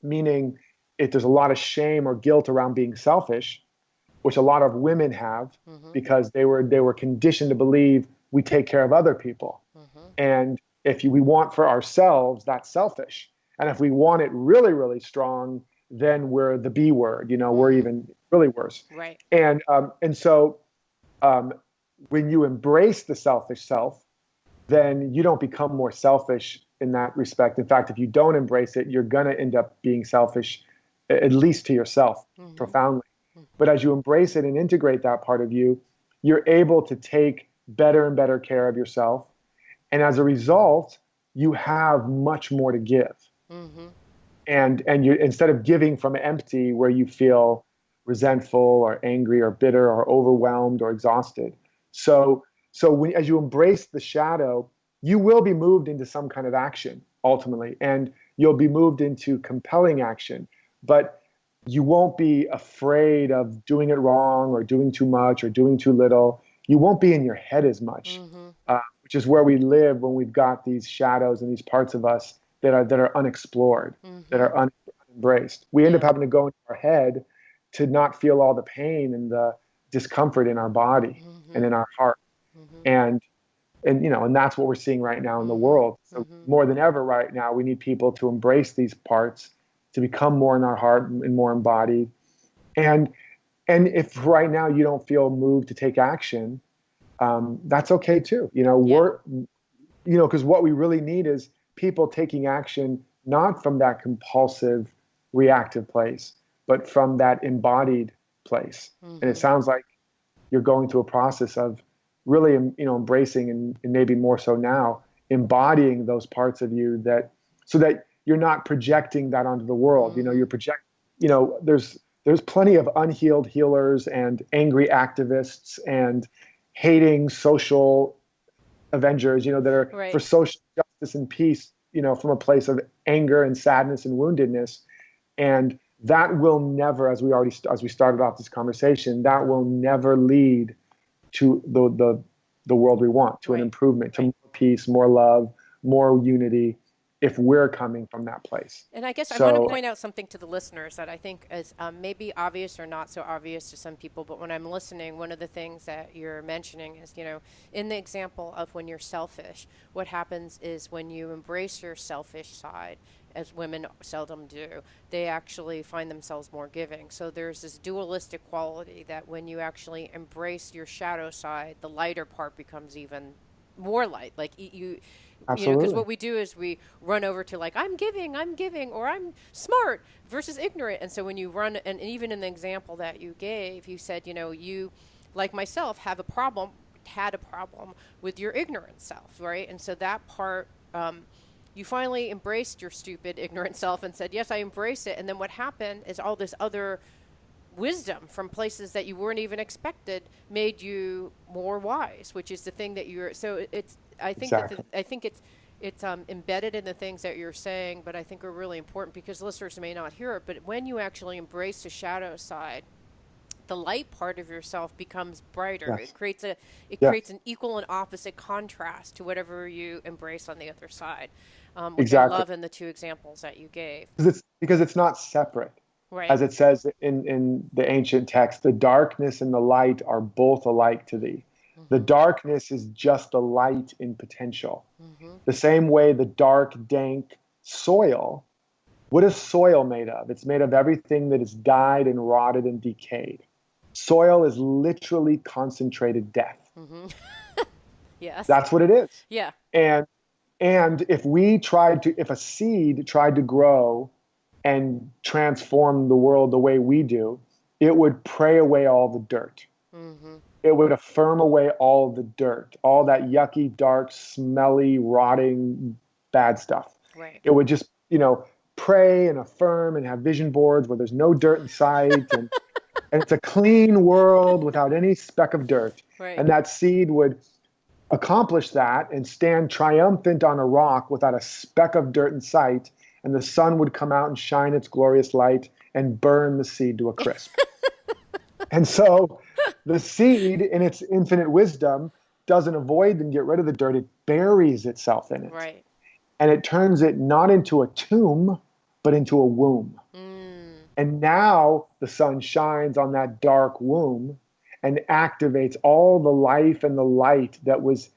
meaning if there's a lot of shame or guilt around being selfish, which a lot of women have Mm-hmm. because they were conditioned to believe we take care of other people. Mm-hmm. And if we want for ourselves, that's selfish. And if we want it really, really strong, then we're the B word. We're Mm-hmm. even really worse. Right. And so um, when you embrace the selfish self, then you don't become more selfish in that respect. In fact, if you don't embrace it, you're going to end up being selfish, at least to yourself, Mm-hmm. profoundly. But as you embrace it and integrate that part of you, you're able to take better and better care of yourself. And as a result, you have much more to give. Mm-hmm. and you, instead of giving from empty where you feel resentful or angry or bitter or overwhelmed or exhausted. So when, as you embrace the shadow, you will be moved into some kind of action ultimately, and you'll be moved into compelling action, but you won't be afraid of doing it wrong or doing too much or doing too little. You won't be in your head as much, Mm-hmm. which is where we live when we've got these shadows and these parts of us that are unexplored, that Mm-hmm. are unembraced. We end up Yeah. having to go into our head to not feel all the pain and the discomfort in our body and Mm-hmm. in our heart. Mm-hmm. And and that's what we're seeing right now in the Mm-hmm. world. So Mm-hmm. more than ever right now, we need people to embrace these parts, to become more in our heart and more embodied. And and if right now you don't feel moved to take action, that's okay too. Yeah. Because what we really need is people taking action, not from that compulsive, reactive place, but from that embodied place. And it Mm-hmm. sounds like you're going through a process of really, embracing and maybe more so now, embodying those parts of you that, so that you're not projecting that onto the world. Mm-hmm. You're project, there's plenty of unhealed healers and angry activists and hating social avengers, that are for Right. social justice and peace, from a place of anger and sadness and woundedness. And that will never, as we started off this conversation, that will never lead to the world we want, to an Right. improvement, to Right. more peace, more love, more unity, if we're coming from that place. And I guess I want to So point out something to the listeners that I think is maybe obvious or not so obvious to some people, but when I'm listening, one of the things that you're mentioning is, in the example of when you're selfish, what happens is when you embrace your selfish side, as women seldom do, they actually find themselves more giving. So there's this dualistic quality that when you actually embrace your shadow side, the lighter part becomes even more light. Like because absolutely. what we do is we run over to like I'm giving, or I'm smart versus ignorant. And so when you run, and even in the example that you gave, you said, you, like myself, had a problem with your ignorant self, right? And so that part, you finally embraced your stupid, ignorant self and said, yes, I embrace it. And then what happened is all this other wisdom from places that you weren't even expected made you more wise, which is the thing that you're. So it's. I think that Exactly. I think it's embedded in the things that you're saying, but I think are really important because listeners may not hear it. But when you actually embrace the shadow side, the light part of yourself becomes brighter. Yes. It Yes. creates an equal and opposite contrast to whatever you embrace on the other side, which I Exactly. love in the two examples that you gave. Because it's not separate. Right. As it says in the ancient text, the darkness and the light are both alike to thee. The Mm-hmm. darkness is just the light in potential. Mm-hmm. The same way the dark, dank soil, what is soil made of? It's made of everything that is died and rotted and decayed. Soil is literally concentrated death. Mm-hmm. Yes. That's what it is. Yeah. And if a seed tried to grow and transform the world the way we do, it would pray away all the dirt. Mm-hmm. It would affirm away all the dirt, all that yucky, dark, smelly, rotting, bad stuff. Right. It would just, pray and affirm and have vision boards where there's no dirt in sight, and it's a clean world without any speck of dirt. Right. And that seed would accomplish that and stand triumphant on a rock without a speck of dirt in sight, and the sun would come out and shine its glorious light and burn the seed to a crisp. And so the seed, in its infinite wisdom, doesn't avoid and get rid of the dirt, it buries itself in it. Right. And it turns it not into a tomb, but into a womb. Mm. And now the sun shines on that dark womb and activates all the life and the light that was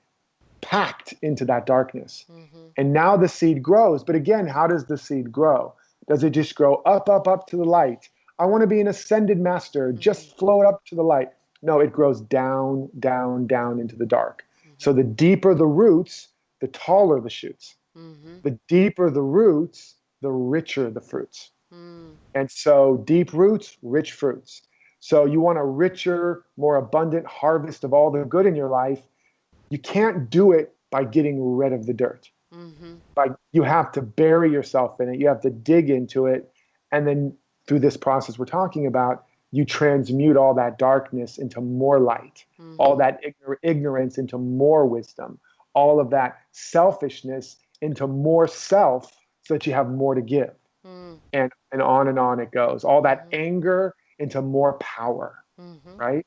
packed into that darkness. Mm-hmm. And now the seed grows. But again, how does the seed grow? Does it just grow up, up, up to the light? I want to be an ascended master, Mm-hmm. just float up to the light. No, it grows down, down, down into the dark. So Mm-hmm. the deeper the roots, the taller the shoots. Mm-hmm. The deeper the roots, the richer the fruits. Mm. And so deep roots, rich fruits. So you want a richer, more abundant harvest of all the good in your life. You can't do it by getting rid of the dirt, Mm-hmm. by you have to bury yourself in it. You have to dig into it. And then through this process we're talking about, you transmute all that darkness into more light, all Mm-hmm. that ignorance into more wisdom, all of that selfishness into more self so that you have more to give. Mm. And on it goes. All that Mm-hmm. anger into more power, Mm-hmm. right?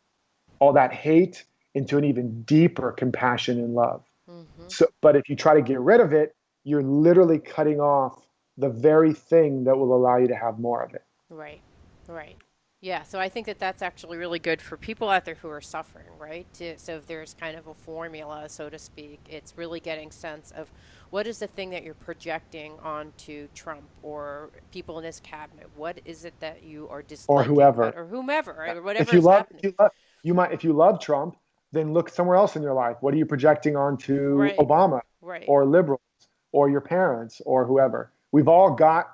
All that hate into an even deeper compassion and love. Mm-hmm. So, but if you try to get rid of it, you're literally cutting off the very thing that will allow you to have more of it. Right. Right. Yeah. So I think that that's actually really good for people out there who are suffering, right? So if there's kind of a formula, so to speak, it's really getting sense of what is the thing that you're projecting onto Trump or people in his cabinet. What is it that you are Or disliking about, whoever. or whomever, right? Or If whatever you is love, happening. if you love, you might, if you love Trump, then look somewhere else in your life. What are you projecting onto Right. Obama Right. or liberals or your parents or whoever? We've all got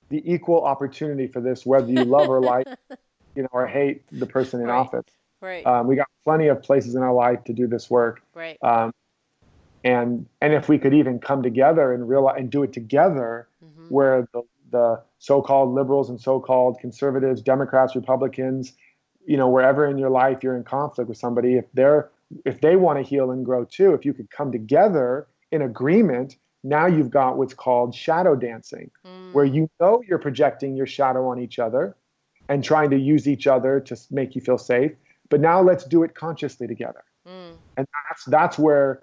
the equal opportunity for this, whether you love or like, or hate the person in Right. office. Right. We got plenty of places in our life to do this work. Right. Um, and if we could even come together and realize and do it together, Mm-hmm. where the so-called liberals and so-called conservatives, Democrats, Republicans, wherever in your life you're in conflict with somebody, if they want to heal and grow too, if you could come together in agreement, now you've got what's called shadow dancing, where Mm. you're projecting your shadow on each other and trying to use each other to make you feel safe. But now let's do it consciously together. Mm. And that's where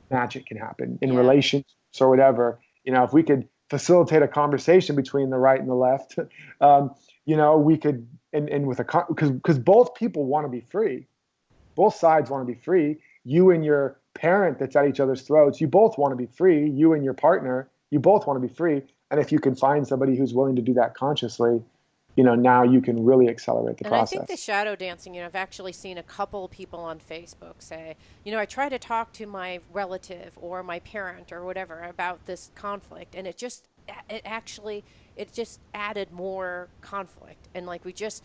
magic can happen in Yeah. relationships or whatever. If we could facilitate a conversation between the right and the left, we could, and with because both people want to be free. Both sides want to be free. You and your parent that's at each other's throats, you both want to be free. You and your partner, you both want to be free. And if you can find somebody who's willing to do that consciously, now you can really accelerate the And I think the process. shadow dancing, I've actually seen a couple people on Facebook say, I try to talk to my relative or my parent or whatever about this conflict, and it just added more conflict. And like we just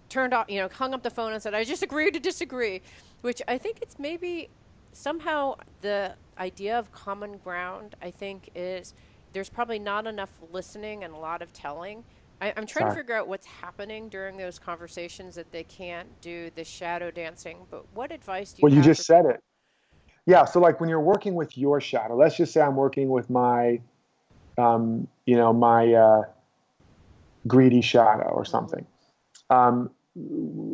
turned off, hung up the phone and said, I just agree to disagree, which I think it's maybe somehow the idea of common ground, I think, is there's probably not enough listening and a lot of telling. I'm trying to Exactly. figure out what's happening during those conversations that they can't do the shadow dancing. But what advice do you Well, you have for just said people? it. Yeah. So like when you're working with your shadow, let's just say I'm working with my greedy shadow or Mm-hmm. something.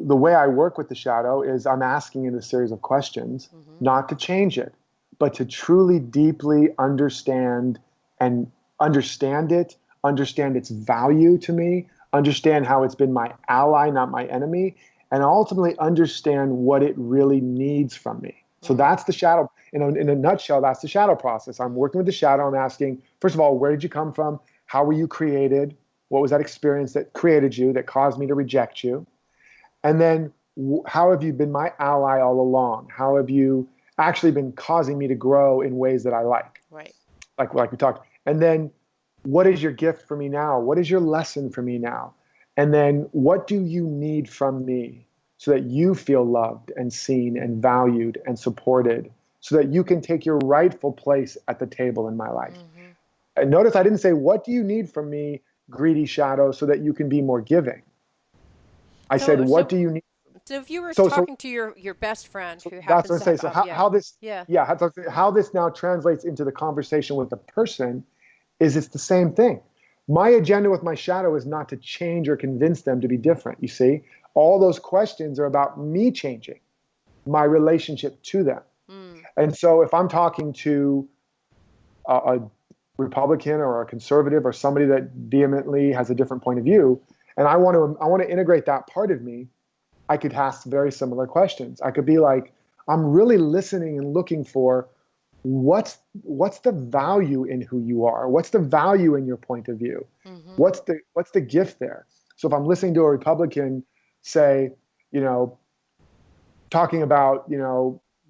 The way I work with the shadow is I'm asking it a series of questions, Mm-hmm. not to change it, but to truly deeply and understand it, understand its value to me, understand how it's been my ally, not my enemy, and ultimately understand what it really needs from me. So Mm. that's the shadow. In a nutshell, that's the shadow process. I'm working with the shadow. I'm asking, first of all, where did you come from? How were you created? What was that experience that created you, that caused me to reject you? And then how have you been my ally all along? How have you actually been causing me to grow in ways that I like? Right. Like we talked. And then what is your gift for me now? What is your lesson for me now? And then what do you need from me so that you feel loved and seen and valued and supported so that you can take your rightful place at the table in my life? Mm-hmm. And notice I didn't say, what do you need from me, greedy shadow, so that you can be more giving? I said, So, what so, do you need? so if you were So, so, talking to your best friend so who that's what happens I'm to saying. have, So how this, yeah, yeah, how this now translates into the conversation with the person is it's the same thing. My agenda with my shadow is not to change or convince them to be different. You see, all those questions are about me changing my relationship to them. mm, And so if I'm talking to a Republican or a conservative or somebody that vehemently has a different point of view, and I want to integrate that part of me, I could ask very similar questions. I could be like, I'm really listening and looking for what's the value in who you are? What's the value in your point of view? mm-hmm. What's the gift there? So if I'm listening to a Republican say, you know, talking about,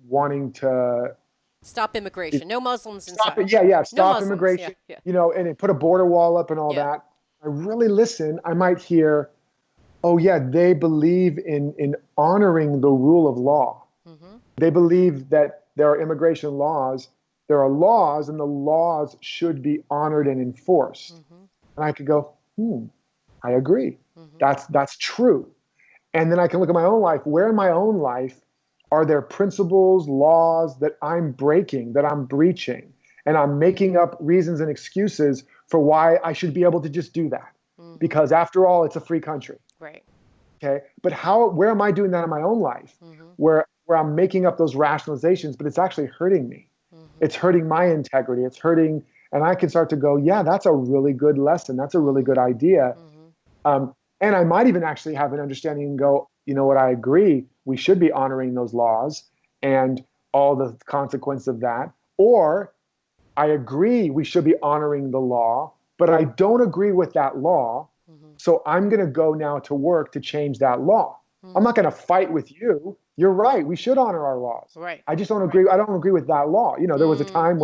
wanting to Stop immigration. No Muslims stop inside. it, yeah, No stop Muslims. Yeah, immigration, yeah, and it put a border wall up and all yeah. that. I really listen, I might hear, oh yeah, they believe in honoring the rule of law. Mm-hmm. They believe that there are immigration laws there are laws, and the laws should be honored and enforced. Mm-hmm. And I could go, I agree. Mm-hmm. That's true. And then I can look at my own life. Where in my own life are there principles, laws that I'm breaking, that I'm breaching? And I'm making up reasons and excuses for why I should be able to just do that. Mm-hmm. Because after all, it's a free country. Right. Okay. But where am I doing that in my own life? Mm-hmm. Where I'm making up those rationalizations, but it's actually hurting me. Mm-hmm. It's hurting my integrity. It's hurting, and I can start to go, yeah, that's a really good lesson. That's a really good idea. Mm-hmm. And I might even actually have an understanding and go, you know what, I agree. We should be honoring those laws and all the consequence of that. Or I agree we should be honoring the law, but I don't agree with that law. Mm-hmm. So I'm going to go now to work to change that law. Mm-hmm. I'm not going to fight with you. You're right. We should honor our laws. Right. I just don't agree. I don't agree with that law. You know, there was a time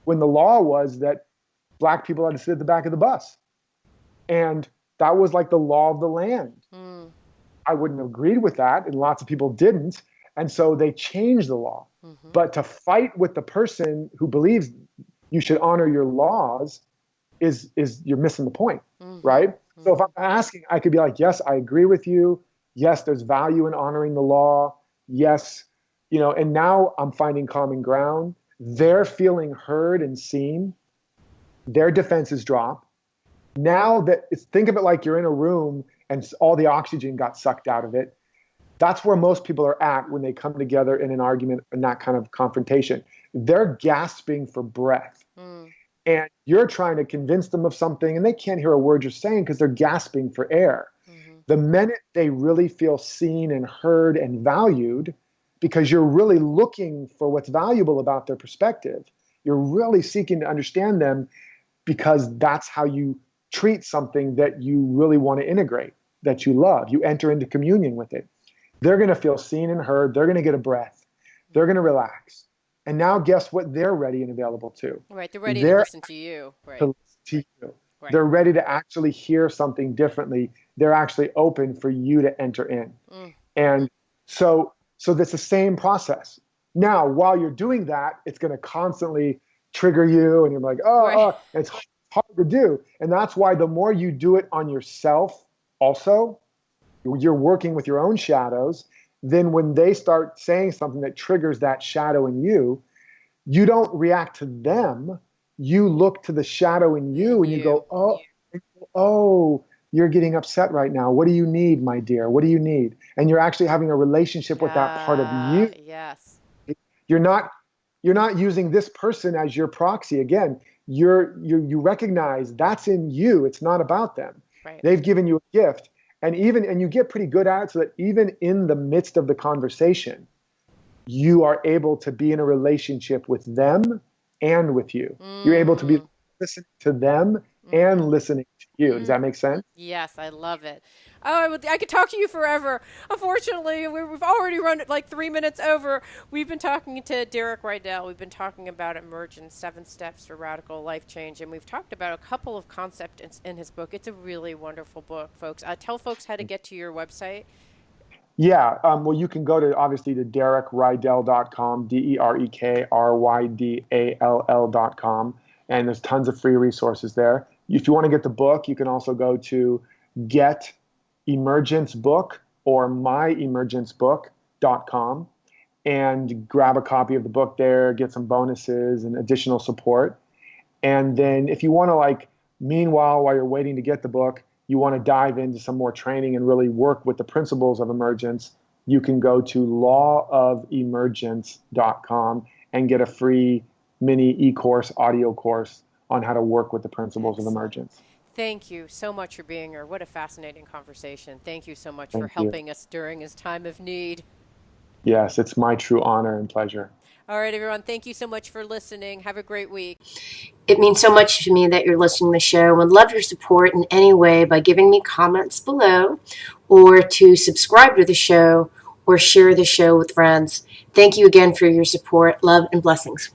when the law was that black people had to sit at the back of the bus. And that was like the law of the land. Mm. I wouldn't have agreed with that, and lots of people didn't. And so they changed the law. Mm-hmm. But to fight with the person who believes you should honor your laws is you're missing the point, right? Mm-hmm. So if I'm asking, I could be like, yes, I agree with you. Yes, there's value in honoring the law. Yes, you know, and now I'm finding common ground. They're feeling heard and seen. Their defenses drop. Now think of it like you're in a room and all the oxygen got sucked out of it. That's where most people are at when they come together in an argument and that kind of confrontation. They're gasping for breath. Mm. And you're trying to convince them of something and they can't hear a word you're saying because they're gasping for air. Mm-hmm. The minute they really feel seen and heard and valued, because you're really looking for what's valuable about their perspective, you're really seeking to understand them because that's how you treat something that you really want to integrate, that you love. You enter into communion with it. They're going to feel seen and heard. They're going to get a breath. They're going to relax. And now guess what they're ready and available to? Right. They're ready to listen to you. Right. To listen to you. Right. They're ready to actually hear something differently. They're actually open for you to enter in. Mm. And so that's the same process. Now, while you're doing that, it's going to constantly trigger you and you're like, and it's hard to do. And that's why the more you do it on yourself also, you're working with your own shadows. Then when they start saying something that triggers that shadow in you, you don't react to them. You look to the shadow in you and you go, oh, you're getting upset right now. What do you need, my dear? What do you need? And you're actually having a relationship with that part of you. Yes. You're not using this person as your proxy. Again, you recognize that's in you. It's not about them. Right. They've given you a gift. And you get pretty good at it so that even in the midst of the conversation, you are able to be in a relationship with them and with you. You're able to be listening to them and listening to you. Does that make sense? Yes, I love it. Oh, I could talk to you forever. Unfortunately, we've already run it like 3 minutes over. We've been talking to Derek Rydell. We've been talking about Emergence, 7 Steps for Radical Life Change, and we've talked about a couple of concepts in his book. It's a really wonderful book, folks. Tell folks how to get to your website. Yeah, well, you can go to, obviously, to DerekRydell.com, DerekRydall.com, and there's tons of free resources there. If you want to get the book, you can also go to Get Emergence Book or myemergencebook.com and grab a copy of the book there, get some bonuses and additional support. And then if you want to, meanwhile, while you're waiting to get the book, you want to dive into some more training and really work with the principles of emergence, you can go to lawofemergence.com and get a free mini e-course, audio course on how to work with the principles of emergence. Thank you so much for being here. What a fascinating conversation. Thank you so much for helping us during his time of need. Yes, it's my true honor and pleasure. All right, everyone. Thank you so much for listening. Have a great week. It means so much to me that you're listening to the show. I would love your support in any way by giving me comments below or to subscribe to the show or share the show with friends. Thank you again for your support. Love and blessings.